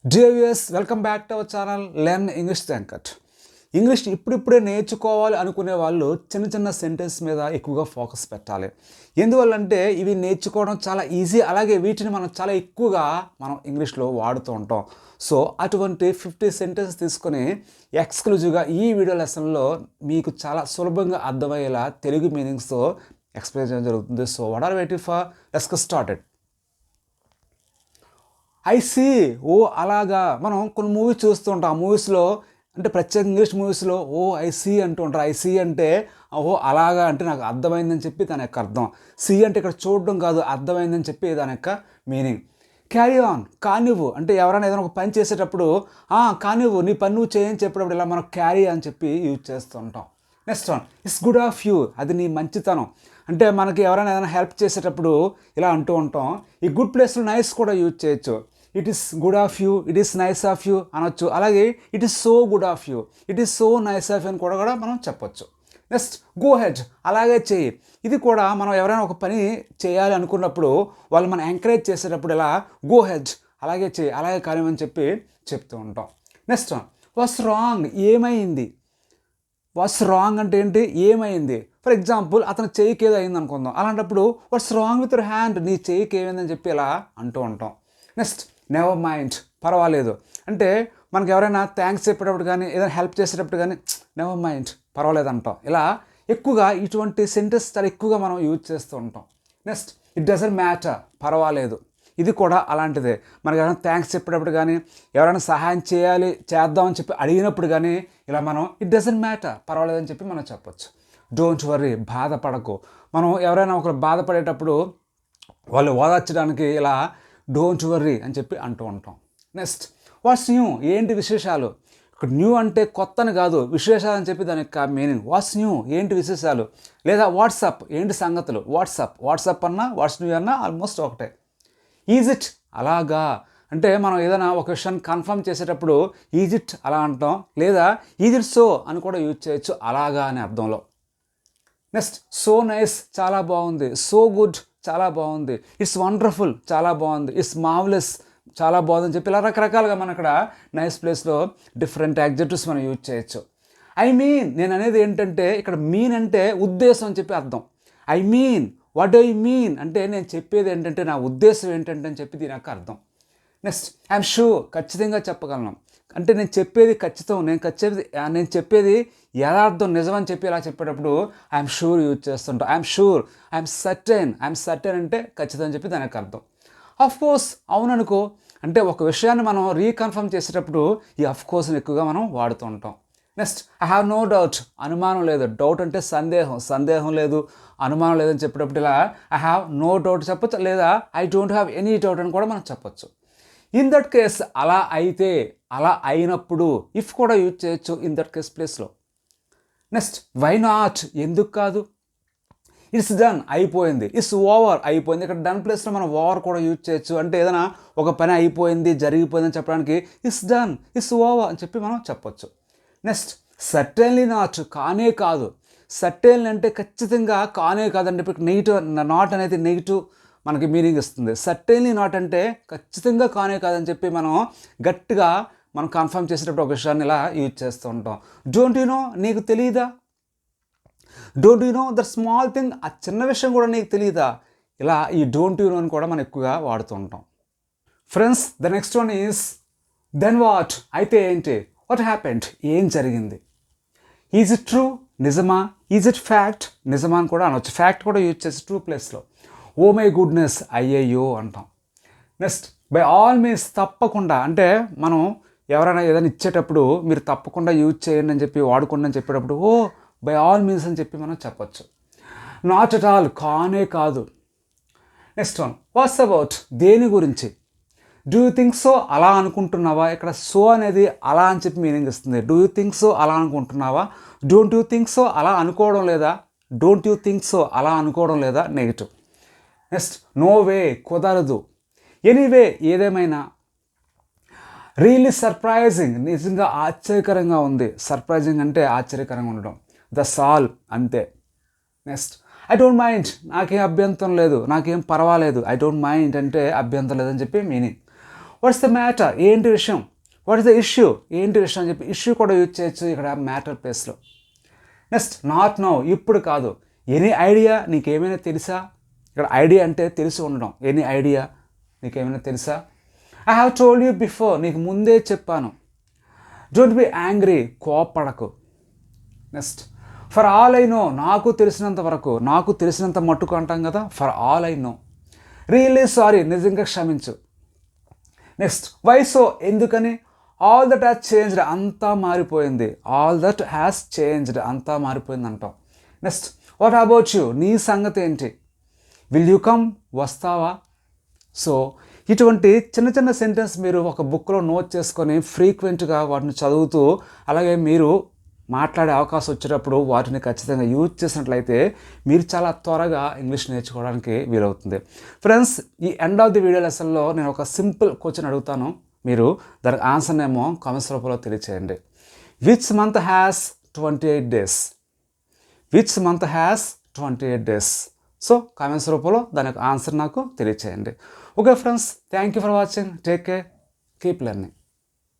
Dear viewers, welcome back to our channel Learn English Venkat. English ఇప్పుడిప్పుడే నేర్చుకోవాలి అనుకునే వాళ్ళు చిన్న చిన్న సెంటెన్స్ మీద ఎక్కువగా ఫోకస్ పెట్టాలి. ఎందువల్లంటే ఇవి నేర్చుకోవడం చాలా ఈజీ, అలాగే వీటిని మనం చాలా ఎక్కువగా ఇంగ్లీష్లో వాడుతూ ఉంటాం. సో అటువంటి 50 సెంటెన్స్ తీసుకొని ఎక్స్క్లూజివ్గా ఈ వీడియో లెసన్లో మీకు చాలా సులభంగా అర్థమయ్యేలా తెలుగు మీనింగ్స్తో ఎక్స్ప్లెయిన్ చేయడం జరుగుతుంది. So what are waiting for? Let's get started. I see, ఓ అలాగా. మనం కొన్ని మూవీస్ చూస్తూ ఉంటాం. ఆ మూవీస్లో అంటే ప్రత్యేక ఇంగ్లీష్ మూవీస్లో ఓ ఐ సీ అంటూ ఉంటారు. ఐ సీ అంటే ఓ అలాగా అంటే నాకు అర్థమైందని చెప్పి దాని యొక్క అర్థం. సీ అంటే ఇక్కడ చూడడం కాదు, అర్థమైందని చెప్పి దాని యొక్క మీనింగ్. క్యారీ ఆన్, కానివ్వు అంటే ఎవరైనా ఏదైనా ఒక పని చేసేటప్పుడు కానివ్వు, నీ పని నువ్వు చేయని చెప్పేటప్పుడు ఇలా మనం క్యారీ అని చెప్పి యూజ్ చేస్తూ ఉంటాం. Next one, it's good of you, అది నీ మంచితనం. అంటే మనకి ఎవరైనా ఏదైనా హెల్ప్ చేసేటప్పుడు ఇలా అంటూ ఉంటాం. ఈ గుడ్ ప్లేస్లో నైస్ కూడా యూజ్ చేయొచ్చు. It is good of you, it is nice of you అనొచ్చు. అలాగే it is so good of you, it is so nice of you అని కూడా మనం చెప్పొచ్చు. నెక్స్ట్, గో హెడ్, అలాగే చెయ్యి. ఇది కూడా మనం ఎవరైనా ఒక పని చేయాలి అనుకున్నప్పుడు వాళ్ళు మనం ఎంకరేజ్ చేసేటప్పుడు ఇలా గో హెడ్, అలాగే చెయ్యి, అలాగే కానివ్వని చెప్పి చెప్తూ ఉంటాం. నెక్స్ట్ వన్, వాట్స్ రాంగ్, ఏమైంది. వాట్స్ రాంగ్ అంటే ఏంటి? ఏమైంది. ఫర్ ఎగ్జాంపుల్ అతను చెయ్యికి ఏదో అయింది అనుకుందాం. అలాంటప్పుడు what's wrong with your hand, నీ చెయ్యికి ఏమైందని చెప్పి ఇలా అంటూ ఉంటాం. నెక్స్ట్, నెవర్ మైండ్, పర్వాలేదు. అంటే మనకు ఎవరైనా థ్యాంక్స్ చెప్పేటప్పుడు కానీ ఏదైనా హెల్ప్ చేసేటప్పుడు కానీ నెవర్ మైండ్, పర్వాలేదు అంటాం. ఇలా ఎక్కువగా ఇటువంటి సెంటెన్స్ చాలా ఎక్కువగా మనం యూజ్ చేస్తూ ఉంటాం. నెక్స్ట్, ఇట్ డజంట్ మ్యాటర్, పర్వాలేదు. ఇది కూడా అలాంటిదే. మనకు ఎవరైనా థ్యాంక్స్ చెప్పేటప్పుడు కానీ ఎవరైనా సహాయం చేద్దామని చెప్పి అడిగినప్పుడు కానీ ఇలా మనం ఇట్ డజంట్ మ్యాటర్, పర్వాలేదని చెప్పి మనం చెప్పొచ్చు. డోంట్ వర్రీ, బాధపడకు. మనం ఎవరైనా ఒకరు బాధపడేటప్పుడు వాళ్ళు ఓదార్చడానికి ఇలా డోంట్ వర్రీ అని చెప్పి అంటూ ఉంటాం. నెక్స్ట్, వాట్స్ న్యూ, ఏంటి విశేషాలు. ఇక్కడ న్యూ అంటే కొత్తని కాదు, విశేషాలు అని చెప్పి దాని యొక్క మీనింగ్. వాట్స్ న్యూ, ఏంటి విశేషాలు. లేదా వాట్సాప్, ఏంటి సంగతులు. వాట్సాప్ అన్నా వాట్స్ న్యూ అన్నా ఆల్మోస్ట్ ఒకటే. ఈజ్ ఇట్, అలాగా. అంటే మనం ఏదైనా ఒక విషయాన్ని కన్ఫర్మ్ చేసేటప్పుడు ఈజ్ ఇట్ అలా అంటాం. లేదా ఈజ్ ఇట్ సో అని కూడా యూజ్ చేయొచ్చు, అలాగా అనే అర్థంలో. నెక్స్ట్, సో నైస్, చాలా బాగుంది. సో గుడ్, చాలా బాగుంది. ఇట్స్ వండర్ఫుల్, చాలా బాగుంది. ఇట్స్ మార్వెలస్, చాలా బాగుందని చెప్పి ఇలా రకరకాలుగా మనం ఇక్కడ నైస్ ప్లేస్లో డిఫరెంట్ యాడ్జెక్టివ్స్ మనం యూజ్ చేయొచ్చు. ఐ మీన్, నేను అనేది ఏంటంటే ఇక్కడ మీన్ అంటే ఉద్దేశం అని చెప్పి అర్థం. I mean, what do you mean అంటే నేను చెప్పేది ఏంటంటే నా ఉద్దేశం ఏంటంటే అని చెప్పి దీని యొక్క అర్థం. నెక్స్ట్, ఐఎమ్ షూర్, ఖచ్చితంగా చెప్పగలను. అంటే నేను చెప్పేది ఖచ్చితం, నేను చెప్పేది యథార్థం, నిజమని చెప్పి ఇలా చెప్పేటప్పుడు ఐఎమ్ షూర్ యూజ్ చేస్తుంటాం. ఐఎమ్ షూర్, ఐఎమ్ సర్టెన్ అంటే ఖచ్చితం అని చెప్పి దానికి అర్థం. ఆఫ్ కోర్స్, అవుననుకో. అంటే ఒక విషయాన్ని మనం రీకన్ఫర్మ్ చేసేటప్పుడు ఈ ఆఫ్ కోర్స్ని ఎక్కువగా మనం వాడుతూ ఉంటాం. Next, I have no doubt, అనుమానం లేదు. డౌట్ అంటే సందేహం లేదు, అనుమానం లేదని చెప్పేటప్పుడు ఇలా ఐ హ్యావ్ నో డౌట్ చెప్పొచ్చు. లేదా I don't have any doubt అని కూడా మనం చెప్పొచ్చు. ఇన్ దట్ కేస్, అలా అయితే, అలా అయినప్పుడు ఇఫ్ కూడా యూజ్ చేయొచ్చు ఇన్ దట్ కేస్ ప్లేస్లో. నెక్స్ట్, వై నాట్, ఎందుకు కాదు. ఇట్స్ డన్, అయిపోయింది. ఇట్స్ ఓవర్, అయిపోయింది. ఇక్కడ డన్ ప్లేస్లో మనం ఓవర్ కూడా యూజ్ చేయొచ్చు. అంటే ఏదైనా ఒక పని అయిపోయింది, జరిగిపోయిందని చెప్పడానికి ఇట్స్ డన్, ఇట్స్ ఓవర్ అని చెప్పి మనం చెప్పొచ్చు. నెక్స్ట్, సర్టెన్లీ నాట్, కానే కాదు. సర్టెన్లీ అంటే ఖచ్చితంగా, కానే కాదంటే ఇప్పుడు నెగిటివ్, నాట్ అనేది నెగిటివ్ మనకి మీనింగ్ ఇస్తుంది. సర్టెన్లీ నాట్ అంటే ఖచ్చితంగా కానే కాదని చెప్పి మనం గట్టిగా మనం కన్ఫర్మ్ చేసేటప్పుడు ఒక విషయాన్ని ఇలా యూజ్ చేస్తూ ఉంటాం. డోంట్ యు నో, నీకు తెలియదా. Don't you know the small thing, ఆ చిన్న విషయం కూడా నీకు తెలియదా. ఇలా ఈ డోంట్ యు నో అని కూడా మనం ఎక్కువగా వాడుతూ ఉంటాం. Friends, the next one is then what, అయితే ఏంటి. వాట్ హ్యాపెండ్, ఏం జరిగింది. ఈజ్ ఇట్ ట్రూ, నిజమా. ఈజ్ ఇట్ ఫ్యాక్ట్, నిజమా అని కూడా అనొచ్చు. ఫ్యాక్ట్ కూడా యూజ్ చేసి ట్రూ ప్లేస్లో. ఓ మై గుడ్నెస్, అయ్యయ్యో అంటాం. నెక్స్ట్, బై ఆల్ మీన్స్, తప్పకుండా. అంటే మనం ఎవరైనా ఏదైనా ఇచ్చేటప్పుడు మీరు తప్పకుండా యూజ్ చేయండి అని చెప్పి వాడుకోండి అని చెప్పేటప్పుడు ఓ బై ఆల్ మీన్స్ అని చెప్పి మనం చెప్పొచ్చు. నాట్ అట్ ఆల్, కానే కాదు. నెక్స్ట్ వన్, వాట్స్ అబౌట్, దేని గురించి. డూ యూ థింక్ సో, అలా అనుకుంటున్నావా. ఇక్కడ సో అనేది అలా అని చెప్పి మీనింగ్ ఇస్తుంది. డూ యూ థింక్ సో, అలా అనుకుంటున్నావా. డోంట్ యూ థింక్ సో, అలా అనుకోవడం లేదా. డోంట్ యూ థింక్ సో, అలా అనుకోవడం లేదా, నెగిటివ్. నెక్స్ట్, నో వే, కుదరదు. ఎనీవే, ఏదేమైనా. రియల్లీ సర్ప్రైజింగ్, నిజంగా ఆశ్చర్యకరంగా ఉంది. సర్ప్రైజింగ్ అంటే ఆశ్చర్యకరంగా ఉండడం. ద సాల్, అంతే. నెక్స్ట్, ఐ డోంట్ మైండ్, నాకేం అభ్యంతరం లేదు, నాకేం పర్వాలేదు. ఐ డోంట్ మైండ్ అంటే అభ్యంతరం లేదని చెప్పి మీనింగ్. వాట్స్ ద మ్యాటర్, ఏంటి విషయం. వాట్ ఇస్ ద ఇష్యూ, ఏంటి విషయం అని చెప్పి ఇష్యూ కూడా యూజ్ చేయొచ్చు ఇక్కడ మ్యాటర్ ప్లేస్లో. నెక్స్ట్ నాట్ నో, ఇప్పుడు కాదు. ఎనీ ఐడియా, నీకేమైనా తెలుసా. ఇక్కడ ఐడియా అంటే తెలిసి ఉండడం. ఎనీ ఐడియా, నీకేమైనా తెలుసా. I have told you before, నీకు ముందే చెప్పాను. డోంట్ బి యాంగ్రీ, కోపడకు. Next for all I know, నాకు తెలిసినంత వరకు, నాకు తెలిసినంత మట్టుకు అంటాం కదా, for all I know. Really sorry, నిజంగా క్షమించు. నెక్స్ట్ వై సో, ఎందుకని. ఆల్ దట్ హ్యాస్ చేంజ్డ్, అంతా మారిపోయింది. ఆల్ దట్ హ్యాస్ చేంజ్డ్, అంతా మారిపోయింది అంటాం. నెక్స్ట్ వాట్ అబౌట్ యూ, నీ సంగతి ఏంటి. విల్ యూ కమ్, వస్తావా. సో ఇటువంటి చిన్న చిన్న సెంటెన్స్ మీరు ఒక బుక్లో నోట్ చేసుకొని ఫ్రీక్వెంట్గా వాటిని చదువుతూ, అలాగే మీరు మాట్లాడే అవకాశం వచ్చేటప్పుడు వాటిని ఖచ్చితంగా యూజ్ చేసినట్లయితే మీరు చాలా త్వరగా ఇంగ్లీష్ నేర్చుకోవడానికి వీలవుతుంది. ఫ్రెండ్స్, ఈ ఎండ్ ఆఫ్ ది వీడియో లెసన్లో నేను ఒక సింపుల్ క్వశ్చన్ అడుగుతాను. మీరు దానికి ఆన్సర్నేమో కామెంట్స్ రూపంలో తెలియచేయండి. Which month has 28 days. Which month has 28 days. So comments రూపంలో దానికి ఆన్సర్ నాకు తెలియచేయండి. Okay friends, thank you for watching. Take care, keep learning.